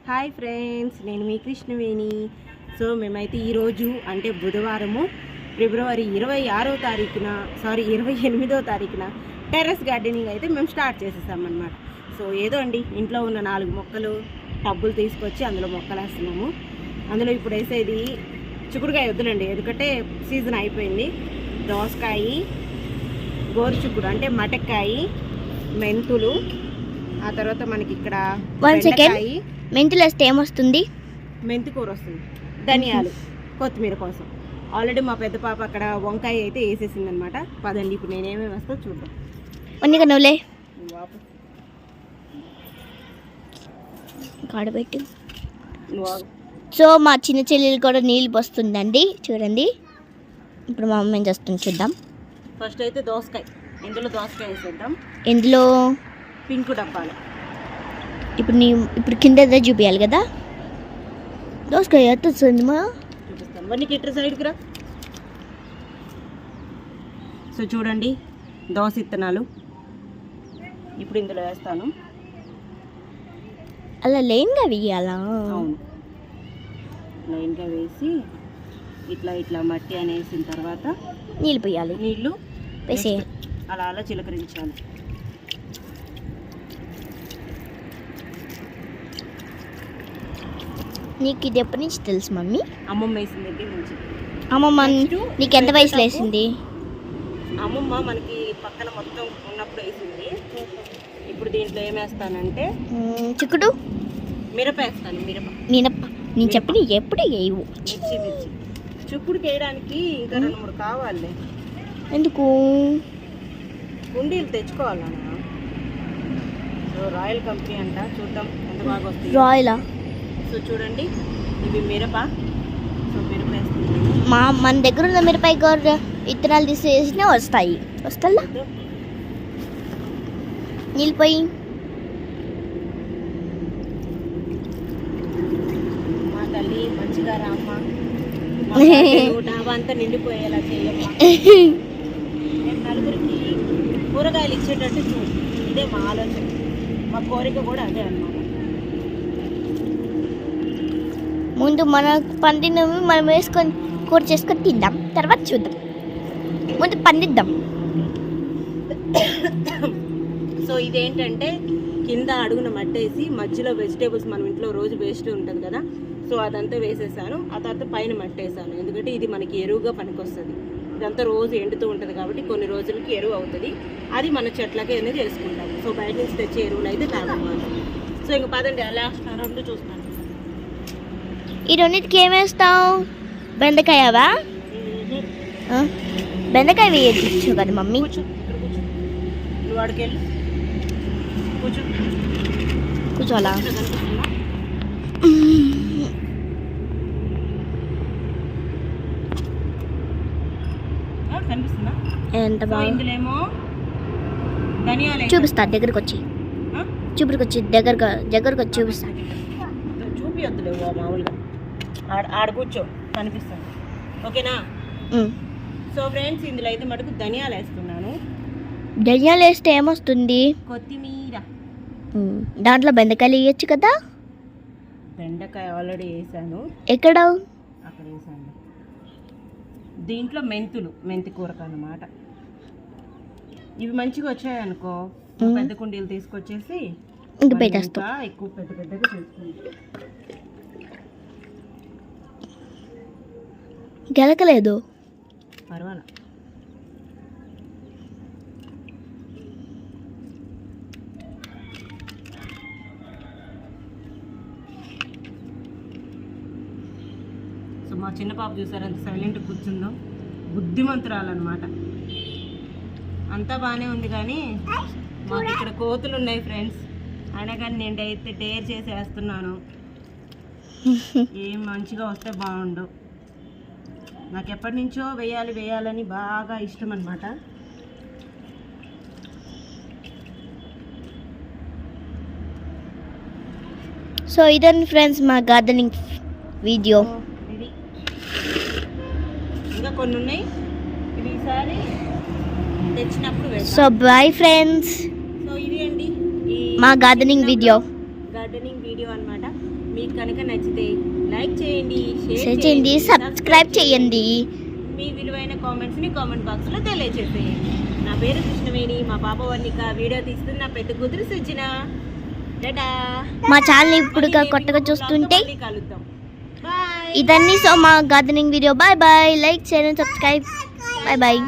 Hi friends, నేను మీ Krishnaveni. So మేమైతే ఈరోజు అంటే బుధవారము ఫిబ్రవరి 28వ తారీఖున టెర్రస్ గార్డెనింగ్ అయితే మేము స్టార్ట్ చేసేసామన్నమాట. సో ఏదో అండి, ఇంట్లో ఉన్న 4 మొక్కలు టబ్బులు తీసుకొచ్చి అందులో మొక్కలు వేస్తున్నాము. అందులో ఇప్పుడు వేసేది చిక్కుడుకాయ వద్దులండి, ఎందుకంటే సీజన్ అయిపోయింది. దోసకాయ, గోరుచిక్కుడు అంటే మటక్కాయ, మెంతులు, ఆ తర్వాత మనకి ఇక్కడ మెంతులు వేస్తే ఏమొస్తుంది? మెంతి కూర వస్తుంది, ధనియాలు, కొత్తిమీర కోసం. ఆల్రెడీ మా పెద్ద పాప అక్కడ వంకాయ అయితే వేసేసింది అనమాట. పదండి ఇప్పుడు నేనేమేమి వేస్తా చూద్దాం. ఉన్నిగా నువ్వులే కాడబెట్టు. సో మా చిన్న చెల్లెలు కూడా నీళ్ళు పోస్తుందండి, చూడండి. ఇప్పుడు మా అమ్మ ఏం చేస్తుంది చూద్దాం. ఫస్ట్ అయితే దోసకాయ, ఇందులో దోసకాయ వేసేద్దాం. ఇందులో పింక్ డబ్బాలు. ఇప్పుడు కింద చూపించాలి కదా. దోసకాయ ఎత్తుంది మా చూపిస్తాను, వన్నీ కిట్టర్ సైడ్కి రా. సో చూడండి, దోస ఇత్తనాలు ఇప్పుడు ఇందులో వేస్తాను. అలా లైన్గా వేయాలా? అవును, లైన్గా వేసి ఇట్లా మట్టి అనేసిన తర్వాత నీళ్ళు పోయాలి. నీళ్ళు వేసే అలా చిలకరించాలి. నీకు ఇది ఎప్పటి నుంచి తెలుసు మమ్మీ? అమ్మమ్మ వేసిన దగ్గర నుంచి. అమ్మమ్మ నీకు ఎంత వయసులో వేసింది? అమ్మమ్మ మనకి పక్కన మొత్తం ఉన్నప్పుడు వేసింది. ఇప్పుడు దీంట్లో ఏం వేస్తానంటే చిక్కుడు మిరప వేస్తాను. మిరప నేను చెప్పిన ఎప్పుడు వేయవు. మిర్చి చిక్కుడుకి వేయడానికి ఇంకా 2-3 కావాలి. ఎందుకు? కుండీలు తెచ్చుకోవాలన్నా. రాయల్ కంపెనీ అంట, చూద్దాం ఎంత బాగా వస్తుంది. రాయలా? సో చూడండి, ఇవి మిరప. సో మిరప వేస్తుంది. మన దగ్గర ఉన్న మిరపాయ కూర విత్తనాలు తీసేసినా వస్తాయి. వస్తా నీళ్ళు పోయి. మా తల్లి మంచిగా రామ్మ, డాబా అంతా నిండిపోయేలా చేయమ్మా. నేను నలుగురికి కూరగాయలు ఇచ్చేటట్టు చూడు, ఇదే మా ఆలోచన, మా కోరిక కూడా అదే అన్నమాట. ముందు మన పండినవి మనం వేసుకొని కూర చేసుకొని తిందాం, తర్వాత చూద్దాం. ముందు పండిద్దాం. సో ఇదేంటంటే కింద అడుగున మట్టేసి మధ్యలో వెజిటేబుల్స్ మనం ఇంట్లో రోజు వేస్ట్ ఉంటుంది కదా, సో అదంతా వేసేసాను. ఆ తర్వాత పైన మట్టేసాను, ఎందుకంటే ఇది మనకి ఎరువుగా పనికొస్తుంది. ఇదంతా రోజు ఎండుతూ ఉంటుంది కాబట్టి కొన్ని రోజులకి ఎరువు అవుతుంది. అది మన చెట్లకి అనేది వేసుకుంటాం. సో బయట నుంచి తెచ్చే ఎరువులు అయితే కాదన్నమాట. సో ఇంక పదండి, అలా 2 చూస్తాను. ఈ రెండింటికి ఏం వేస్తావు? బెండకాయవా? బెండకాయ వేయచ్చు కదా మమ్మీ. నువ్వు అడికెళ్ళి కూర్చోలా? కనిపిస్తుందా? ఎంత బాగా. ఇందులో ధనియాలు చూపిస్తా, దగ్గరకు వచ్చి దగ్గరకు వచ్చి చూపిస్తా. చూపియొద్దులే, మామూలుగా ఆడ కూర్చో, కనిపిస్తుంది. ఓకేనా? సో ఫ్రెండ్స్, ఇందులో అయితే మటుకు ధనియాలు వేస్తున్నాను. ధనియాలు వేస్తే ఏమొస్తుంది? కొత్తిమీర. దాంట్లో బెండకాయలు వేయచ్చు కదా. బెండకాయ ఆల్రెడీ వేసాను. ఎక్కడ? అక్కడ వేసాను. దీంట్లో మెంతి కూరకు అన్నమాట. ఇవి మంచిగా వచ్చాయనుకో, పెద్ద కుండీలు తీసుకొచ్చేసి ఇంకా పెట్టేస్తా. ఎక్కువ పెద్దగా చేసుకుంటాం. గెలకలేదు, పర్వాలా. సో మా చిన్న పాప చూసారు ఎంత సైలెంట్ కూర్చుందో, బుద్ధిమంతురాలన్నమాట. అంతా బాగానే ఉంది, కానీ మాకు ఇక్కడ కోతులు ఉన్నాయి ఫ్రెండ్స్. అయినా కానీ నేను డేర్ చేసి వేస్తున్నాను. ఏం మంచిగా వస్తే బాగుండు. నాకు ఎప్పటి నుంచో వేయాలని బాగా ఇష్టం అన్నమాట. సో ఇదండి ఫ్రెండ్స్ మా గార్డెనింగ్ వీడియో. ఇది ఇంకా కొన్ని ఉన్నాయి, ఇవి ఈసారి తెచ్చినప్పుడు వేస్తాను. So bye friends. సో ఇది అండి మా గార్డెనింగ్ వీడియో అన్నమాట. అనమాట. మీకు కనుక నచ్చితే లైక్ చేయండి, షేర్ చేయండి, సబ్స్క్రైబ్ చేయండి. మీ విలువైన కామెంట్స్ని కామెంట్ బాక్స్లో తెలియజేసేయండి. నా పేరు కృష్ణవేణి, మా పాప వర్ణిక, వీడియో తీస్తుంది నా పెద్ద కూతురు సుజిన. టాటా. మా ఛానల్ ఇప్పుడు కొత్తగా చూస్తుంటే కలుద్దాం. బాయ్. ఇదన్నీ సో మా gardening video. Bye bye. Like share and subscribe. Bye bye.